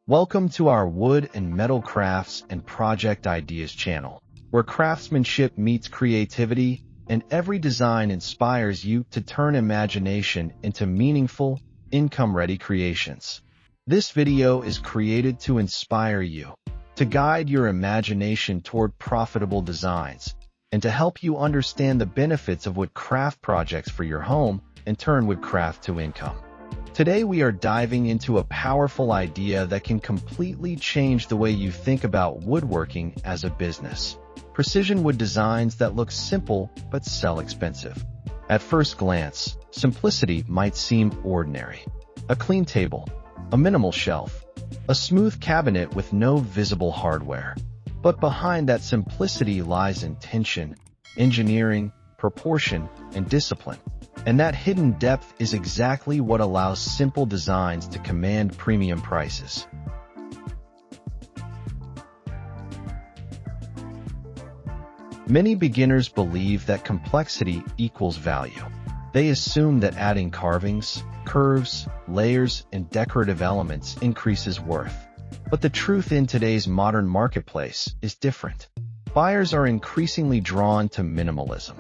Welcome to our Wood and Metal Crafts and Project Ideas channel, where craftsmanship meets creativity and every design inspires you to turn imagination into meaningful, income-ready creations. This video is created to inspire you, to guide your imagination toward profitable designs, and to help you understand the benefits of wood craft projects for your home and turn woodcraft to income. Today we are diving into a powerful idea that can completely change the way you think about woodworking as a business. Precision wood designs that look simple but sell expensive. At first glance, simplicity might seem ordinary. A clean table, a minimal shelf, a smooth cabinet with no visible hardware. But behind that simplicity lies intention, engineering, proportion, and discipline. And that hidden depth is exactly what allows simple designs to command premium prices. Many beginners believe that complexity equals value. They assume that adding carvings, curves, layers, and decorative elements increases worth. But the truth in today's modern marketplace is different. Buyers are increasingly drawn to minimalism.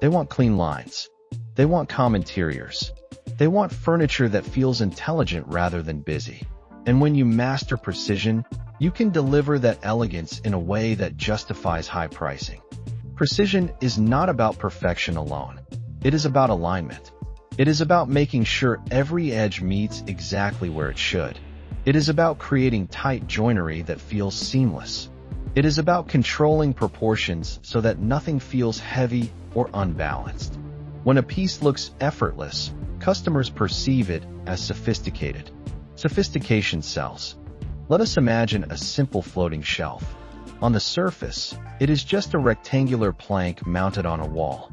They want clean lines. They want calm interiors. They want furniture that feels intelligent rather than busy. And when you master precision, you can deliver that elegance in a way that justifies high pricing. Precision is not about perfection alone. It is about alignment. It is about making sure every edge meets exactly where it should. It is about creating tight joinery that feels seamless. It is about controlling proportions so that nothing feels heavy or unbalanced. When a piece looks effortless, customers perceive it as sophisticated. Sophistication sells. Let us imagine a simple floating shelf. On the surface, it is just a rectangular plank mounted on a wall.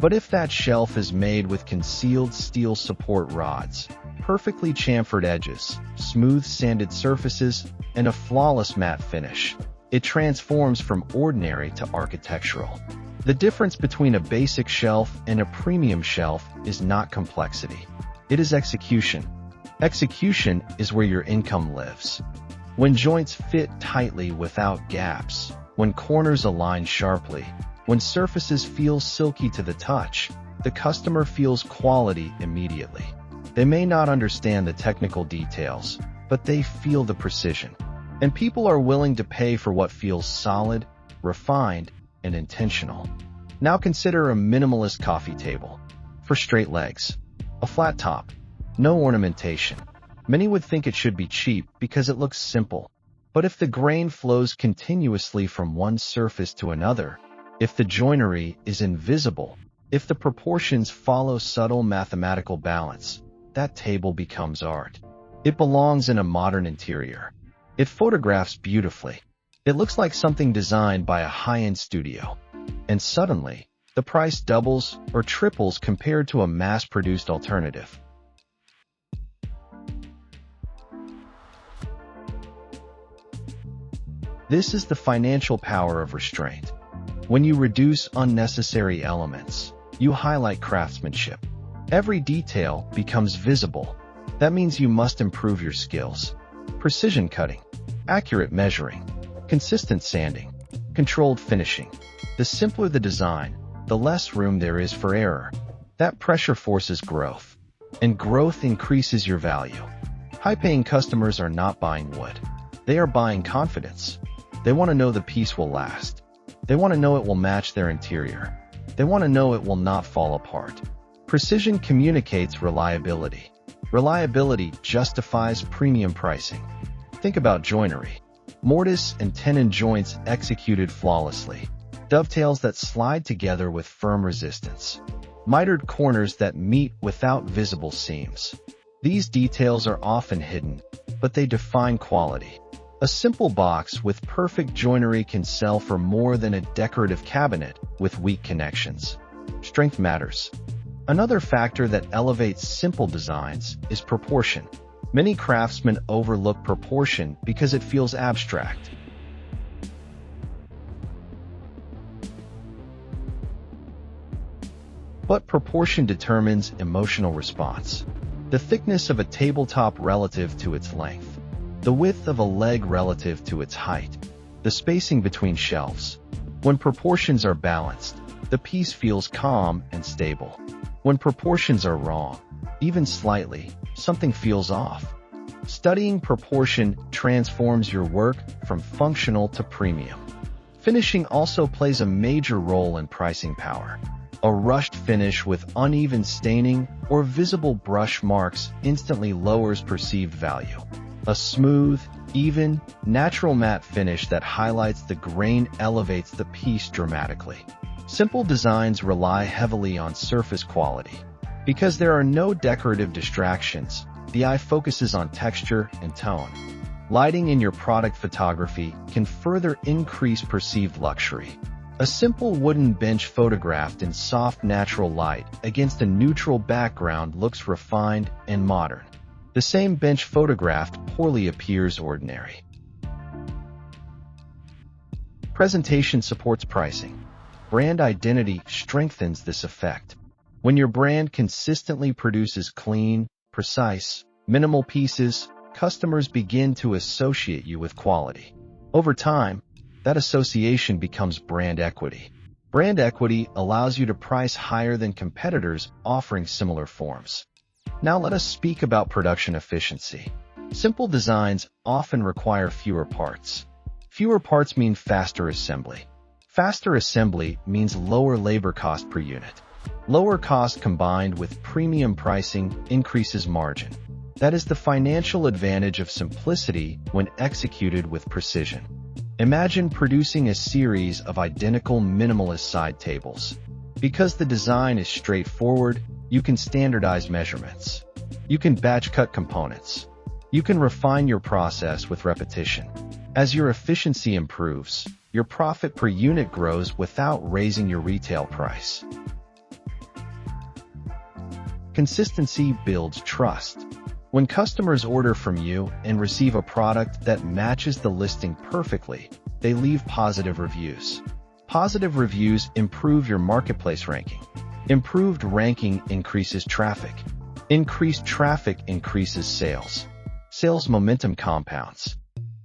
But if that shelf is made with concealed steel support rods, perfectly chamfered edges, smooth sanded surfaces, and a flawless matte finish, it transforms from ordinary to architectural. The difference between a basic shelf and a premium shelf is not complexity. It is execution. Execution is where your income lives. When joints fit tightly without gaps, when corners align sharply, when surfaces feel silky to the touch, the customer feels quality immediately. They may not understand the technical details, but they feel the precision. And people are willing to pay for what feels solid, refined, and intentional. Now consider a minimalist coffee table. For straight legs, a flat top, no ornamentation. Many would think it should be cheap because it looks simple. But if the grain flows continuously from one surface to another, if the joinery is invisible, if the proportions follow subtle mathematical balance, that table becomes art. It belongs in a modern interior. It photographs beautifully. It looks like something designed by a high-end studio. And suddenly, the price doubles or triples compared to a mass-produced alternative. This is the financial power of restraint. When you reduce unnecessary elements, you highlight craftsmanship. Every detail becomes visible. That means you must improve your skills. Precision cutting, accurate measuring, consistent sanding, controlled finishing. The simpler the design, the less room there is for error. That pressure forces growth, and growth increases your value. High-paying customers are not buying wood. They are buying confidence. They want to know the piece will last. They want to know it will match their interior. They want to know it will not fall apart. Precision communicates reliability. Reliability justifies premium pricing. Think about joinery. Mortise and tenon joints executed flawlessly. Dovetails that slide together with firm resistance. Mitered corners that meet without visible seams. These details are often hidden, but they define quality. A simple box with perfect joinery can sell for more than a decorative cabinet with weak connections. Strength matters. Another factor that elevates simple designs is proportion. Many craftsmen overlook proportion because it feels abstract. But proportion determines emotional response. The thickness of a tabletop relative to its length, the width of a leg relative to its height, the spacing between shelves. When proportions are balanced, the piece feels calm and stable. When proportions are wrong, even slightly, something feels off. Studying proportion transforms your work from functional to premium. Finishing also plays a major role in pricing power. A rushed finish with uneven staining or visible brush marks instantly lowers perceived value. A smooth, even, natural matte finish that highlights the grain elevates the piece dramatically. Simple designs rely heavily on surface quality. Because there are no decorative distractions, the eye focuses on texture and tone. Lighting in your product photography can further increase perceived luxury. A simple wooden bench photographed in soft natural light against a neutral background looks refined and modern. The same bench photographed poorly appears ordinary. Presentation supports pricing. Brand identity strengthens this effect. When your brand consistently produces clean, precise, minimal pieces, customers begin to associate you with quality. Over time, that association becomes brand equity. Brand equity allows you to price higher than competitors offering similar forms. Now let us speak about production efficiency. Simple designs often require fewer parts. Fewer parts mean faster assembly. Faster assembly means lower labor cost per unit. Lower cost combined with premium pricing increases margin. That is the financial advantage of simplicity when executed with precision. Imagine producing a series of identical minimalist side tables. Because the design is straightforward, you can standardize measurements. You can batch cut components. You can refine your process with repetition. As your efficiency improves, your profit per unit grows without raising your retail price. Consistency builds trust. When customers order from you and receive a product that matches the listing perfectly, they leave positive reviews. Positive reviews improve your marketplace ranking. Improved ranking increases traffic. Increased traffic increases sales. Sales momentum compounds.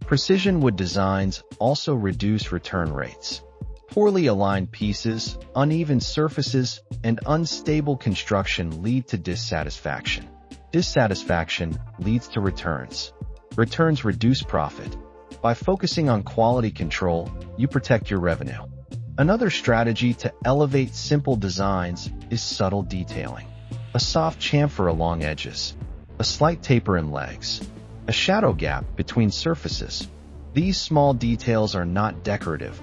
Precision wood designs also reduce return rates. Poorly aligned pieces, uneven surfaces, and unstable construction lead to dissatisfaction. Dissatisfaction leads to returns. Returns reduce profit. By focusing on quality control, you protect your revenue. Another strategy to elevate simple designs is subtle detailing. A soft chamfer along edges, a slight taper in legs, a shadow gap between surfaces. These small details are not decorative,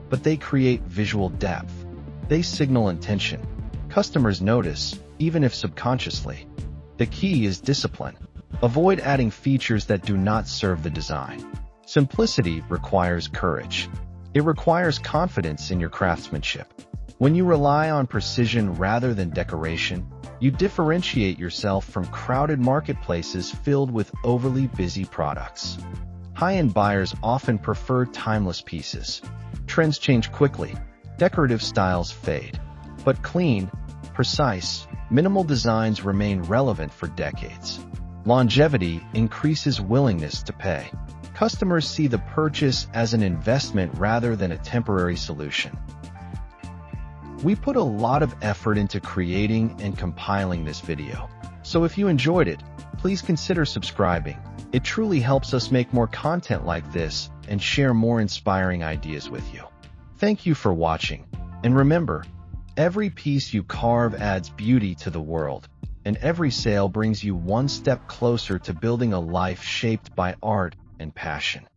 but they create visual depth. They signal intention. Customers notice, even if subconsciously. The key is discipline. Avoid adding features that do not serve the design. Simplicity requires courage. It requires confidence in your craftsmanship. When you rely on precision rather than decoration, you differentiate yourself from crowded marketplaces filled with overly busy products. High-end buyers often prefer timeless pieces. Trends change quickly. Decorative styles fade. But clean, precise, minimal designs remain relevant for decades. Longevity increases willingness to pay. Customers see the purchase as an investment rather than a temporary solution. We put a lot of effort into creating and compiling this video. So if you enjoyed it, please consider subscribing. It truly helps us make more content like this and share more inspiring ideas with you. Thank you for watching. And remember, every piece you carve adds beauty to the world, and every sale brings you one step closer to building a life shaped by art and passion.